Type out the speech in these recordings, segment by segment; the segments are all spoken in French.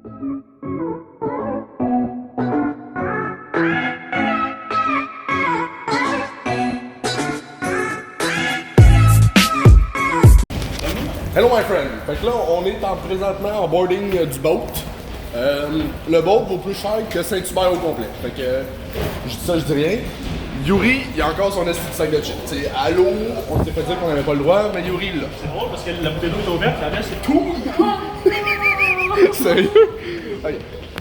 Hello my friend. Fait que là, on est présentement en boarding du boat. Le boat vaut plus cher que Saint-Hubert au complet. Fait que je dis ça, je dis rien. Yuri, il a encore son esti de sac de chips. T'sais, à l'eau, on s'est fait dire qu'on n'avait pas le droit, mais Yuri il l'a. C'est drôle parce que la bouteille d'eau est ouverte, la reste c'est tout. Sérieux? Ok.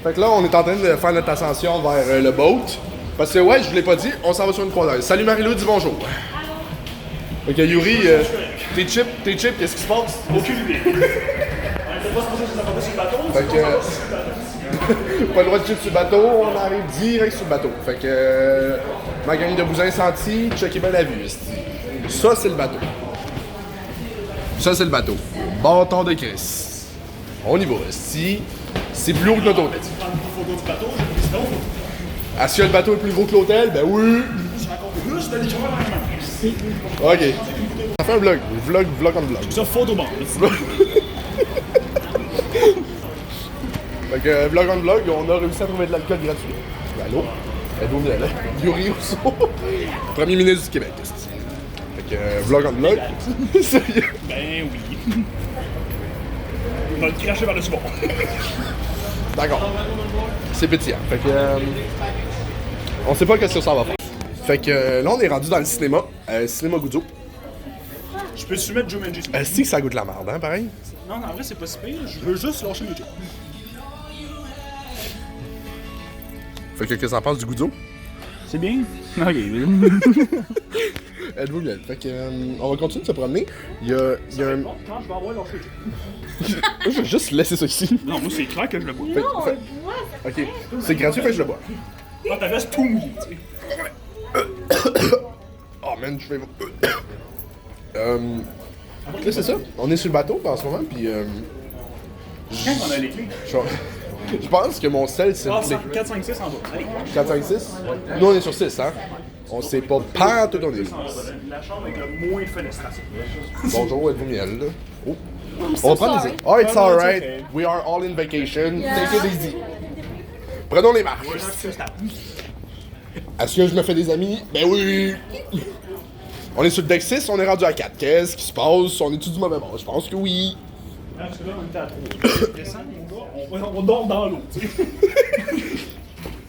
Fait que là, on est en train de faire notre ascension vers le boat. Parce que ouais, je vous l'ai pas dit, on s'en va sur une croisière. Salut Marie-Lou, dis bonjour. Fait que Yuri, tes chips, qu'est-ce qui se passe? Aucune idée. On était pas supposé se apporter sur le bateau. Fait que pas le droit de chips sur le bateau, on arrive direct sur le bateau. Fait que ma gang de bousins sentis, checkez bien la vue. esti. Ça c'est le bateau. Ça c'est le bateau. Bâton de Chris. On y va, esti. C'est plus haut que notre hôtel. Tu prends une photo du bateau, j'ai pris sinon. Est-ce que le bateau est plus gros que l'hôtel? Ben oui! Je raconte plus de l'écran dans la main. Ok. Ça fait un vlog. Vlog on vlog. Ça, photo bon. Fait que vlog on vlog, on a réussi à trouver de l'alcool gratuit. Allô? Êtes-vous bien là? Yuri Rousseau. Premier ministre du Québec. esti. Fait que vlog on vlog. Sérieux? Ben oui. On va le cracher par-dessus bon. D'accord. C'est pétillant. Fait que on sait pas qu'est-ce que ça va faire. Fait que là on est rendu dans le cinéma. Cinéma Goudzo. Je peux soumettre Jumanji. Est-ce que ça goûte la merde, hein, pareil? Non, en vrai, c'est pas si pire. Je veux juste lâcher mes chips. Fait que qu'est-ce que t'en penses du Goudzo? C'est bien? Ok. Êtes-vous bien? Fait que on va continuer de se promener. Il y a un... Quand je vais avoir lâché les chips. Je vais juste laisser ça ici. Non, moi, c'est clair que je le bois. Fait- Non, fait- on boit, ça. Ok. C'est gratuit, fait que je le bois. Ah, ta veste tout mouillée, tu sais. Oh man, je fais... Là, c'est ça. On est sur le bateau en ce moment, puis Quand on a les clés? je pense que mon sel, c'est Ah, une clé. 4, 5, 6 en bas. Allez. 4, 5, 6? Nous, on est sur 6, hein? On sait pas tout on est où. La chambre avec le moins de fenestration. Bonjour, êtes-vous miel, là? Oh. On va prendre des... Oh, it's No, no, it's alright. okay. We are all in vacation. Take it easy. Prenons les marches. Est-ce que je me fais des amis? Ben oui! On est sur le deck 6, on est rendu à 4. Qu'est-ce qui se passe? On est-tu du mauvais bord? Je pense que oui. Parce que là, on était à 3. Descends, on dort dans l'eau, tu sais.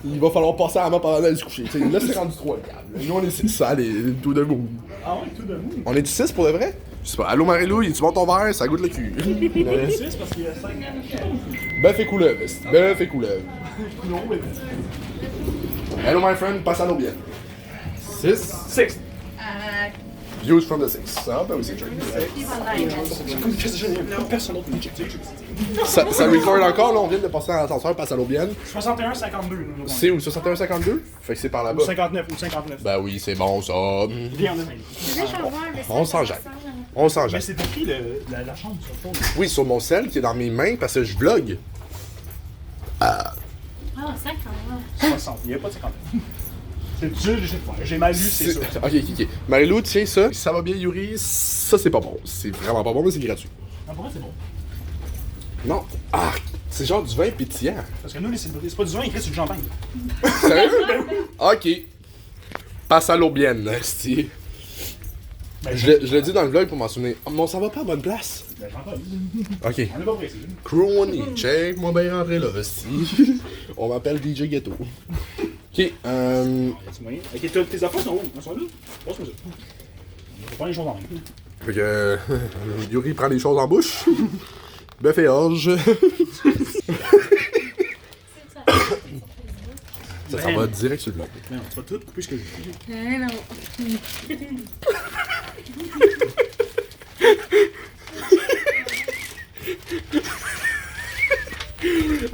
Il va falloir passer à la main pendant d'aller se coucher. T'sais, là, c'est rendu 3 câble. Nous, on est 6. Allez, tout de go. Ah ouais, tout de vous. On est 6 pour de vrai? Je sais pas. Allô, Marie-Lou, tu montes ton verre? Ça goûte le cul. 6 parce qu'il y a 5 Bœuf et couleuvre. Bœuf et couleuvre. Non, mais. Hello, my friend. Passe à l'eau bien. 6. 6. Views from the 6. Ah, ben oui, c'est true. Personne d'autre ne check. Ça record encore, là. On vient de passer dans l'ascenseur. Passe à l'eau bien. 61, 52. C'est où? 61-52? Fait que c'est par Ou là-bas. 59, ou 59. Ben oui, c'est bon, ça. Viens, on est On s'en jette. On s'en Mais jette. c'est écrit la chambre sur le fond. Oui, sur mon sel qui est dans mes mains parce que je vlog. Ah, 50. 60. Il n'y a pas de 59. C'est dur, j'ai mal lu, c'est sûr. Ok. Marie-Lou, tiens ça. Ça va bien, Yuri? Ça, c'est pas bon. C'est vraiment pas bon, mais c'est gratuit. Non, pour moi, c'est bon. Non. Ah, c'est genre du vin pétillant. Parce que nous, c'est pas du vin, écrit sur du champagne. Sérieux? Ok. Passe à l'eau bien, esti. Ben, Je l'ai dit dans le vlog pour m'en souvenir. Oh, mais on s'en va pas à bonne place. Ben, champagne. Ok. On est pas pressé. Crony, check, moi bien rentrer là, esti. On m'appelle DJ Ghetto. Ok, C'est moyen. Ok, tes affaires sont où? Elles sont là? Passe-moi ça. On va prendre les choses en main. Fait que Yuri prend les choses en bouche. Bœuf et orge. Ça s'en va direct sur le blog. Non, tu vas tout couper ce que je dis. Ah non.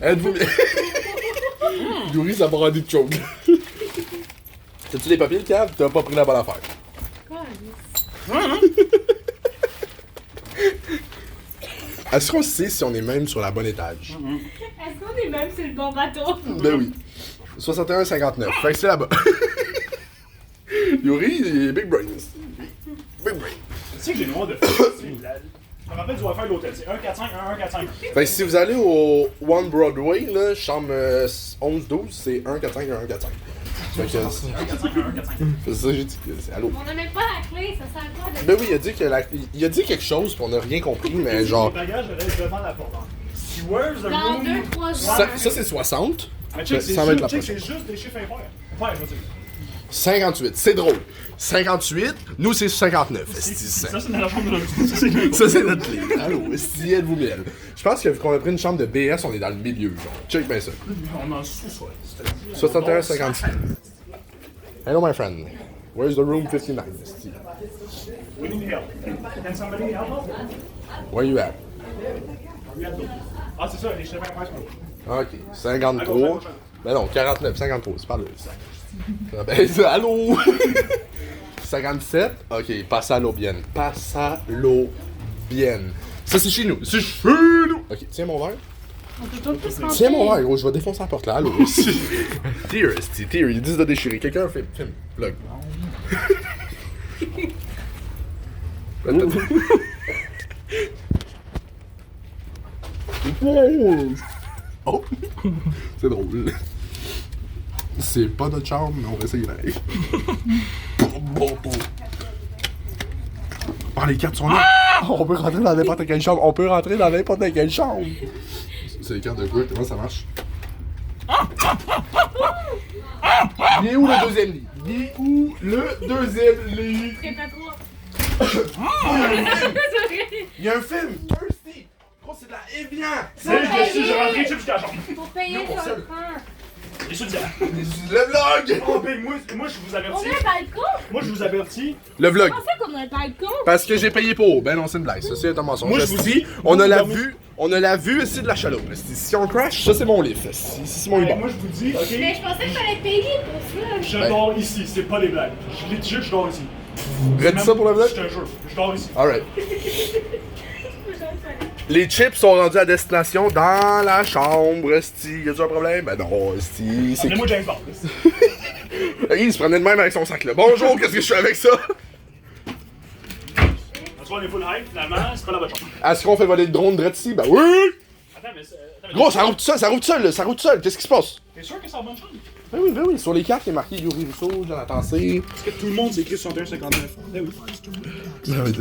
Êtes-vous bien? Yuri, ça va rendre des choke. T'as-tu les papiers, le cave? T'as pas pris la bonne affaire. Est-ce qu'on sait si on est même sur la bonne étage? Est-ce qu'on est même sur le bon bateau? Ben oui. 61-59. Fait que c'est là-bas. Yuri, il est big brain. Big brain. Tu sais que j'ai le droit de Je me rappelle du Wi-Fi de l'hôtel. C'est 145, 1145. Fait que si vous allez au One Broadway, là, chambre 11-12, c'est 145 145. Fait que c'est 145, 1145. c'est ça que j'ai dit. C'est allô. On n'a même pas la clé, ça sert à quoi de... Ben oui, il a dit quelque chose, pis on a rien compris, mais genre. Les bagages restent devant la porte. Si where's the Dans room? 2-3 jours. Ça c'est 60. Mais check, Ça va être la c'est prochaine. juste des chiffres impairs. Ouais, je veux dire. 58, c'est drôle. 58, nous c'est 59. Ça, c'est dans la chambre de l'autre. Ça, c'est notre clé. Allô, si êtes-vous miel. Je pense que vu qu'on a pris une chambre de BS, on est dans le milieu, genre. Check bien ça. On est en sous-sol. 61, 56. Hello, my friend. Where's the room 59? esti? We need help. Can somebody help us? Where you at? Ah, c'est ça, les chiffres impairs sont là. Ok, 53. Ben non, 49, 53, c'est pas là. Ah ben, allô? 57, ok, passa l'eau bien. Passa l'eau bien. Ça, c'est chez nous. C'est chez nous! Ok, tiens mon verre. On peut pas plus rentrer. Tiens mon verre, gros, je vais défoncer la porte là. Allô? Tear, ils disent de déchirer. Quelqu'un fait. Vlog. Oh! C'est drôle. C'est pas notre chambre, mais on va essayer pareil. Ah, les cartes sont là! On peut rentrer dans n'importe quelle chambre! On peut rentrer dans n'importe quelle chambre! C'est les cartes de quoi? Comment ça marche? Il est où le deuxième lit? Il est où le deuxième lit? C'est pas trop. Il y a un film! Thirsty! Gros, c'est de la Evian! Je rentre jusqu'à la chambre. Pour payer Non, sur ça- le train. Et je dis, Le vlog! oh, ben, moi, je vous On avertis. a un balcon? Moi, je vous avertis. Le vlog! Comment ça qu'on a un balcon? Parce que j'ai payé pour. Ben non, c'est une blague. Ça, c'est un mensonge. Moi, je vous dis, on a la moi- vue. On a la vue ici de la chaleur. Si on crash, ça c'est mon lit. Si c'est mon lit. Moi, je vous dis, ok? Mais je pensais qu'il fallait payer pour ça. Je dors ici, c'est pas des blagues. Je dors ici. Redis ça pour le vlog? Je te jure, je dors ici. Alright. Les chips sont rendus à destination dans la chambre, esti. Y'a-tu un problème? Ben non, esti. C'est Appelez-moi James Bond. il se prenait de même avec son sac là. Bonjour, qu'est-ce que je fais avec ça? On se voit, on est full hype, finalement, c'est pas la bonne chambre. Est-ce qu'on fait voler le drone direct ici? Ben oui! Attends, mais Gros, ça roule tout seul, ça roule tout seul, là, ça roule tout seul. Qu'est-ce qui se passe? T'es sûr que c'est la bonne chambre? Ben oui. Sur les cartes, il est marqué Yuri Rousseau, Jonathan C. Parce que tout le monde s'est écrit 61-59. Eh oui.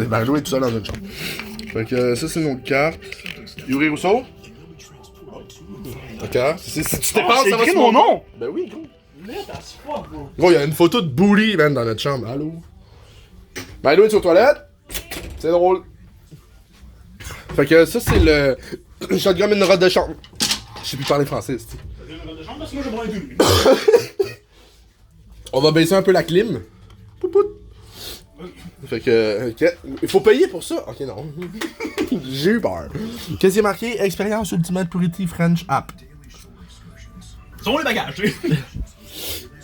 Ben, Joe est tout seul dans une chambre. Fait que ça, c'est notre carte. Yuri Rousseau. Ok. Si tu dépenses, c'est ça va écrit sur mon nom! Ben oui, gros. Let as fuck, bro. Gros, il y a une photo de Booty, man, dans notre chambre. Allô? Ben, Lou est aux toilettes. C'est drôle. Fait que ça, c'est le shotgun une robe de chambre. Je sais plus parler français, c'est. T'as une robe de chambre parce que moi, je prends un deux. On va baisser un peu la clim. Pout pout. Fait que, ok. Il faut payer pour ça? Ok, non. J'ai eu peur. Qu'est-ce qui est marqué? Expérience Ultimate Purity French App. Sont les bagages, tu sais.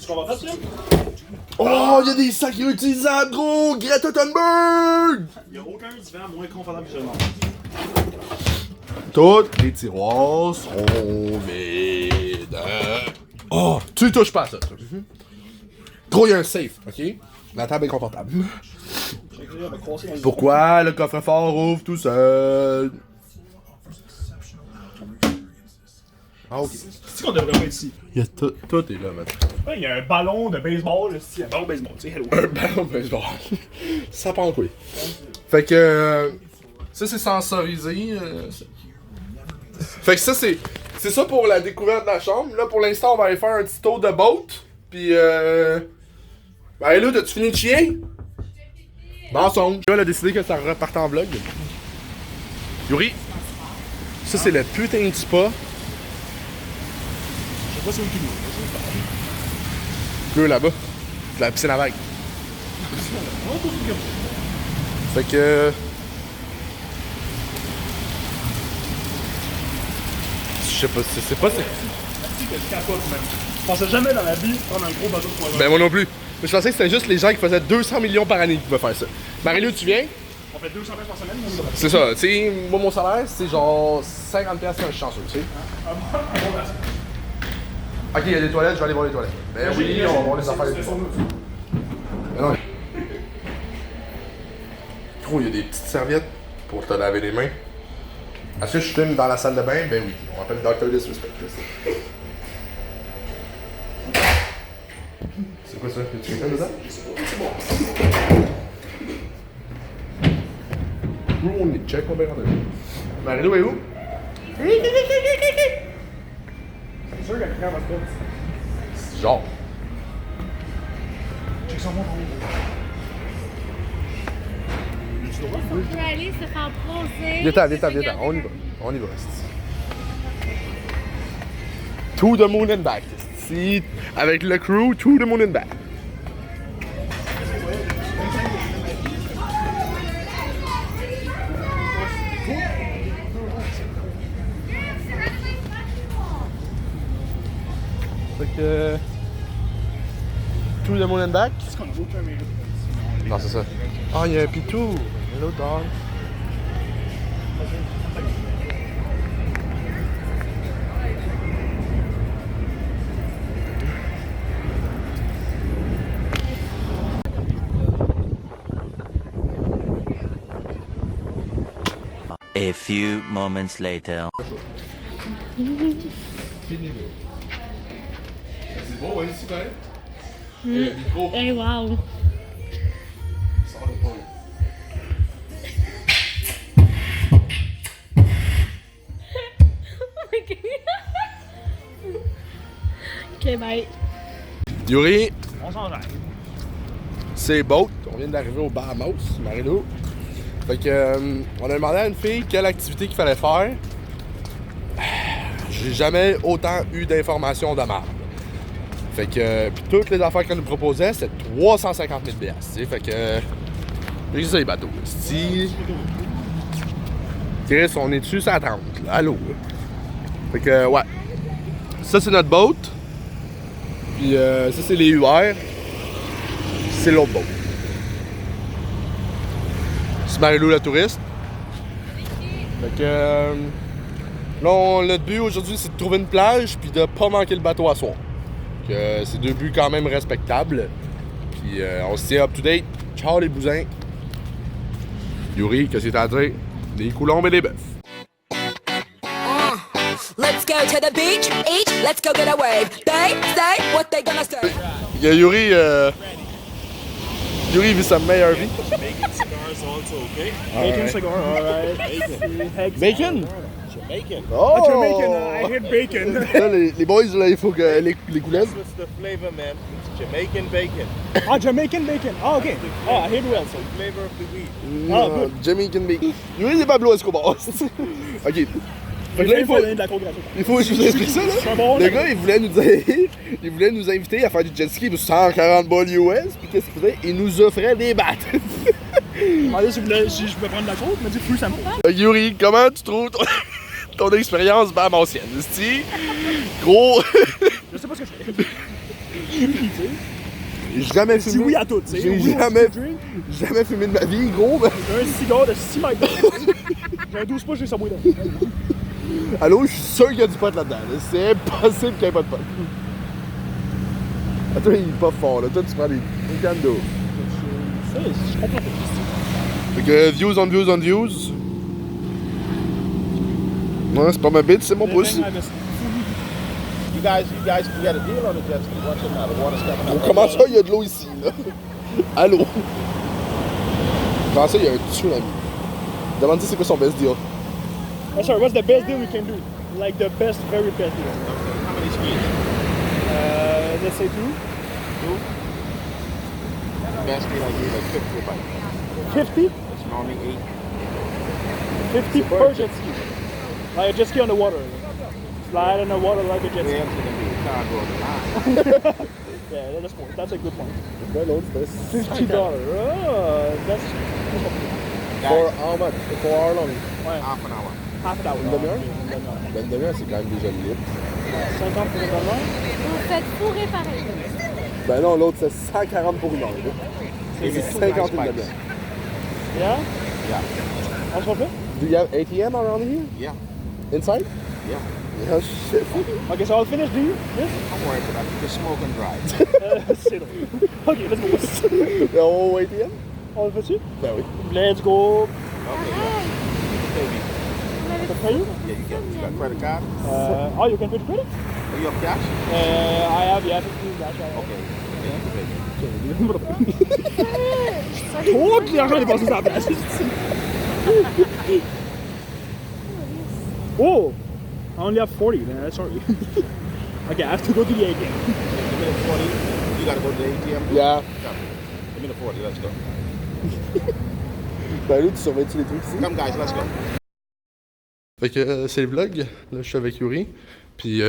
Tu comprends pas ça? Oh, il y a des sacs réutilisables, gros! Greta Thunberg! Y'a aucun divan moins confortable que je demande. Tous les tiroirs sont vides. Oh, tu touches pas à ça. Gros, il y a un safe, ok? La table est confortable. Pourquoi le coffre-fort ouvre tout seul? Ah, ok. C'est qu'on devrait pas être ici. Il y a tout est là, maintenant. Ouais, il y a un ballon de baseball, ici. Un ballon de baseball, tu sais, hello. Un ballon de baseball. Ça prend quoi? Fait que. Ça, c'est sensorisé. Fait que ça, c'est ça pour la découverte de la chambre. Là, pour l'instant, on va aller faire un petit tour de boat. Puis, Ben, là, t'as-tu fini de chien? Mensonge. Elle a décidé que ça repartait en vlog. Yuri, ça, c'est le putain de spa. Je sais pas si c'est où Bleu là-bas. De la piscine à vagues. Fait que. Je sais pas, c'est pas. que je capote, même. Je pensais jamais dans la vie prendre un gros bateau de croisière. Ben, moi non plus. Mais je pensais que c'était juste les gens qui faisaient 200 millions par année qui pouvaient faire ça. Marie-Lou, tu viens? On fait 200 pièces par semaine, mon gars. C'est ça, tu sais, moi mon salaire, c'est genre 50$ quand je suis chanceux, tu sais. Ok, il y a des toilettes, je vais aller voir les toilettes. Ben oui, on va voir les affaires. Ben non. Gros, il y a des petites serviettes. pour te laver les mains. Est-ce que je filme dans la salle de bain? Ben oui. On appelle Dr. Disrespect. C'est quoi ça? Tu fais dedans? Où on est? Check, on va regarder. Marie-Lou est où? C'est sûr qu'elle prend votre tête. Genre. Check son montre en haut. On peut aller se faire poser. Viens-t'en. On y va. To the moon and back. Si, avec le crew, to the moon and back. Fait que... To the moon and back. Est-ce qu'on a aucun mérite? Non, c'est ça. Ah, il y a un pitou. Hello, dog. A few moments later. C'est beau, hein, ici, pareil? Mm. Hey, wow. Ça va pas. Ok, bye. Yuri, On s'en va. c'est boat. On vient d'arriver au Bahamas, Marie-Lou. Fait que, on a demandé à une fille quelle activité qu'il fallait faire. J'ai jamais autant eu d'informations de marde. Fait que, puis toutes les affaires qu'elle nous proposait, c'était 350 000 $. Tu sais, fait que, j'ai ça les bateaux. Si, Chris, on est dessus, ça attend. Là. Allô. Là. Fait que, ouais. Ça, c'est notre boat. Puis, ça, c'est les UR. C'est l'autre boat. C'est Marie-Lou la touriste. Fait que, là, le but aujourd'hui, c'est de trouver une plage puis de pas manquer le bateau à soir. Que c'est deux buts quand même respectables. Puis on se tient up to date. Ciao les bousins. Yuri, qu'est-ce que t'as à dire? Des coulombes et des bœufs. Let's go to the beach, eat, let's go get a wave. They say what they gonna say. Il y a Yuri, Yuri vit sa meilleure vie. Jamaican cigars also, okay? Bacon cigar, alright. Bacon? Jamaican. Oh! Jamaican, I hate bacon. Là, les boys, là, il faut que les coulettes. What's the flavor, man? It's Jamaican bacon. Ah, Jamaican bacon. Ah, ok. Ah, I hate well, so. Flavor of the week. Ah, good. Jamaican bacon. Yuri, c'est Pablo Escobar. Ok. Fait que là, il faut... donner de la coke gratuite. Il faut que je vous explique ça, là. C'est un bon, Le là. gars, il voulait nous inviter à faire du jet ski pour 140 balles US, puis qu'est-ce qu'il faisait? Il nous offrait des battes. Il m'a demandé si je pouvais prendre de la coke, il m'a dit plus ça me faut. Yuri, comment tu trouves ton expérience bahamassienne? C'est gros. Je sais pas ce que je fais. J'ai jamais Dis fumé. oui à tout, tu sais. J'ai Oui au jamais, drink. jamais fumé de ma vie, gros. Mais... J'ai un cigare de 6 mètres. J'ai un 12 pouces, j'ai Subway dedans. Allô, je suis sûr qu'il y a du pot là-dedans. Là. C'est impossible qu'il n'y ait pas de pot. Ah, toi, il est pas fort. Là. Toi, tu prends des cannes d'eau. Ça, je comprends pas. Fait que views on views on views. Non, c'est pas ma bite, c'est mon pouce. You guys, we got a deal on the jet ski. Watch it now. The water's coming up. Comment ça, il y a de l'eau ici, là? Allô? Comment ça, il y a un tsunami? Demande-lui c'est quoi son best deal. Oh, sorry, what's the best deal we can do? Like the best, very best deal. How many speeds? Let's say 2. Best speed I give like 50 a bike. 50? It's normally 50 per jet ski. Like a jet ski on the water. Slide on the water like a jet 8. ski. Way up to the beach. Can't go on the line. Yeah, that's a good point. Ouais, l'autre, c'était $50. Oh, that's For how much? For how long? Half an hour. half an hour. Une demi-heure? Ben, une demi-heure, c'est quand même déjà libre. 50 pour le dollar. Vous faites fourrer pareil. Ben non, l'autre, c'est 140 pour une heure. Là. Et c'est 50 une demi-heure. Yeah? Yeah. On se refait? Do you have ATM around here? Yeah. Inside? Yeah. Yeah, shit. Okay, so I'll finish this. I'm worried about it. Just smoke and drive. C'est long. Ok, let's go. Oh, ATM? On le fait-tu? Ben oui. Let's go. Okay. maybe. To pay you? Yeah, you can. You got credit card? Oh, you can pay credit? You have cash? I have, yeah, 15 cash. Okay. Okay, you can pay. Trop que l'argent est passé sur la place. Oh! I only have 40, man. Sorry. Okay, I have to go to the ATM. Give me the 40. You gotta go to the ATM? Yeah. Give me the 40. Let's go. Ben là, tu surveilles-tu les trucs ici? Come, guys. Let's go. Fait que c'est le vlog. Là, je suis avec Yuri. Puis,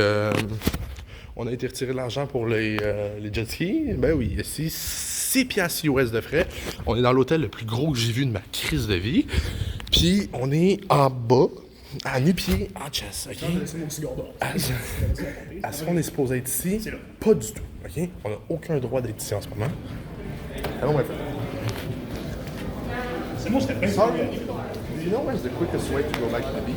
on a été retirer de l'argent pour les jet skis. Ben oui, ici, 6 piastres US de frais. On est dans l'hôtel le plus gros que j'ai vu de ma crise de vie. Puis, on est en bas, à nu-pied, en chest, OK? Est-ce qu'on est supposé être ici? Pas du tout, OK? On n'a aucun droit d'être ici en ce moment. Allons, my friend. C'est bon, c'était bien. Sorry. Do you know where's the quickest way to go back to the beach?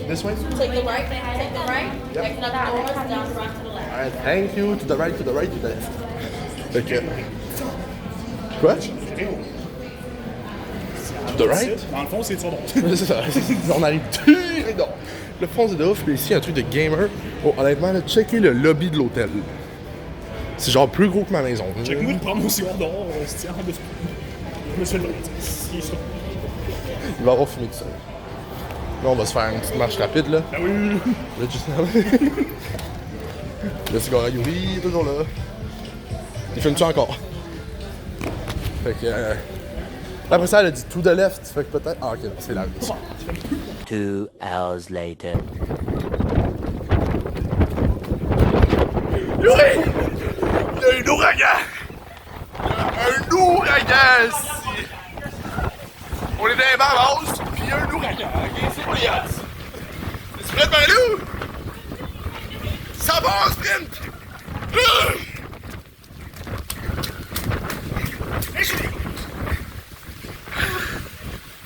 This way? Take the right, take the right, exit out the doors, down the right to the left. Alright, thank you. To the right, to the right, to the left. Fait que... Quoi? To the right? Dans le fond, c'est ça donc. C'est ça. On arrive tiré d'or. Le fond, c'est de ouf. Puis ici, un truc de gamer. Oh, honnêtement, là, checker le lobby de l'hôtel. C'est genre plus gros que ma maison. Check-moi de prendre mon cigare dehors, on se tient en dessous. Monsieur le Il va avoir fumé tout seul. Là, on va se faire une petite marche rapide, là. Ah oui, oui, oui. Là, juste... Le cigare à Yuri, il est toujours là. Il fume-tu encore? Fait que... Après ça, elle a dit to the left. Fait que peut-être... Ah, ok, c'est là. 2 hours later. Yuri! Il y a un ouragan! Un ouragan ici! On est dans les Bahamas, puis il y a un ouragan, ok? C'est pas les Yachts. C'est prêt, Marilou? Ça va en sprint!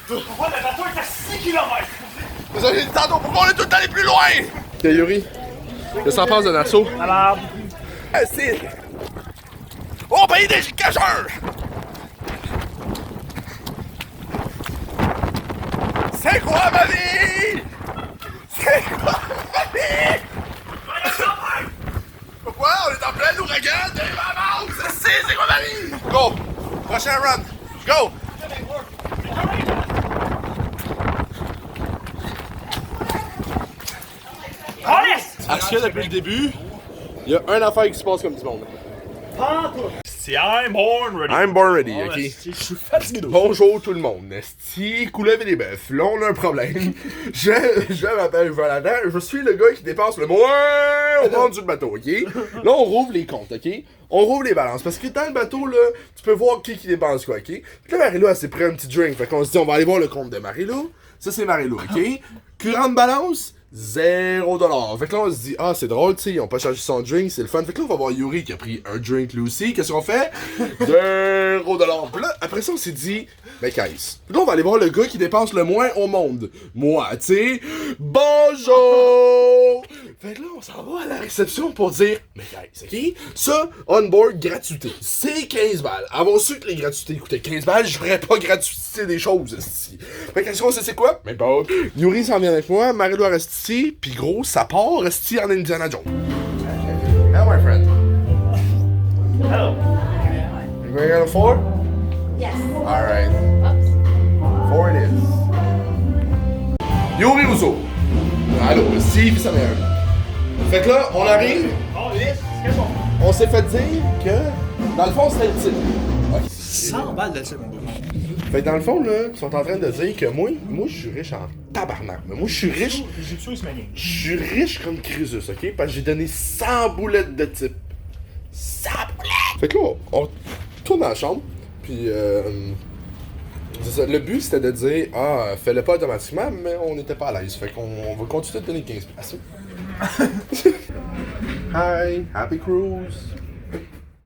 Oh, la bateau est à 6 km! Vous avez dit tantôt, pourquoi on est tout allé plus loin? Ok, Yuri, le s'en passe de Nassau. Alors, Assez! Au pays des cacheurs! C'est quoi ma vie? C'est quoi ma vie? Pourquoi? On est en plein ouragan de Bahamas! C'est quoi ma vie? Go! Prochain run! Go! Est-ce que depuis le début, il y a une affaire qui se passe comme du monde? c'est I'm born ready. I'm born ready, Oh, ok? Je suis fatigué de Bonjour tout le monde. Esti, coulevé des bœufs. Là, on a un problème. Je m'appelle Jonathan. Je suis le gars qui dépense le moins au monde du bateau, ok? Là, on rouvre les comptes, ok? On rouvre les balances. Parce que dans le bateau, là, tu peux voir qui dépense quoi, ok? Puis là, Marilou, elle s'est pris un petit drink. Fait qu'on se dit, on va aller voir le compte de Marilou. Ça, c'est Marilou, ok? Courant de balance, 0$. Fait que là, on se dit, ah, c'est drôle, tu sais, ils ont pas changé son drink, c'est le fun. Fait que là, on va voir Yuri qui a pris un drink lui aussi. Qu'est-ce qu'on fait? 0$. Puis là, après ça, on s'est dit, mais qu'est-ce? Puis là, on va aller voir le gars qui dépense le moins au monde. Moi, tu sais. Bonjour! Fait que là, on s'en va à la réception pour dire, mais qu'est-ce, ok? Ça, on-board, gratuité. C'est 15 balles. Avant su que les gratuités coûtaient 15 balles, je ferais pas gratuité des choses, ici. Fait que qu'est-ce qu'on sait, c'est quoi? Mais bon, Yuri s'en vient avec moi, Marilou reste ici, pis gros, ça part, reste ici en Indiana Jones. Hello, my friend. Hello. You going on a 4? Yes. Alright. 4 it is. Yuri Rousseau. Allô, ici, pis sa mère. Fait que là, on arrive, Oh, yes. Qu'est-ce qu'on fait? on s'est fait dire que, dans le fond, c'était le type. Ok. 100 balles de ça, mon gars. Fait que dans le fond, là, ils sont en train de dire que moi, je suis riche en tabarnak. Mais moi, je suis riche. J'ai tué ce manier. Je suis riche comme Crésus, ok? Parce que j'ai donné 100 boulettes de type. 100 boulettes! Fait que là, on tourne dans la chambre, puis c'est ça. Le but, c'était de dire, ah, fais-le pas automatiquement, mais on n'était pas à l'aise. Fait qu'on va continuer de donner 15 places. Hi, happy cruise!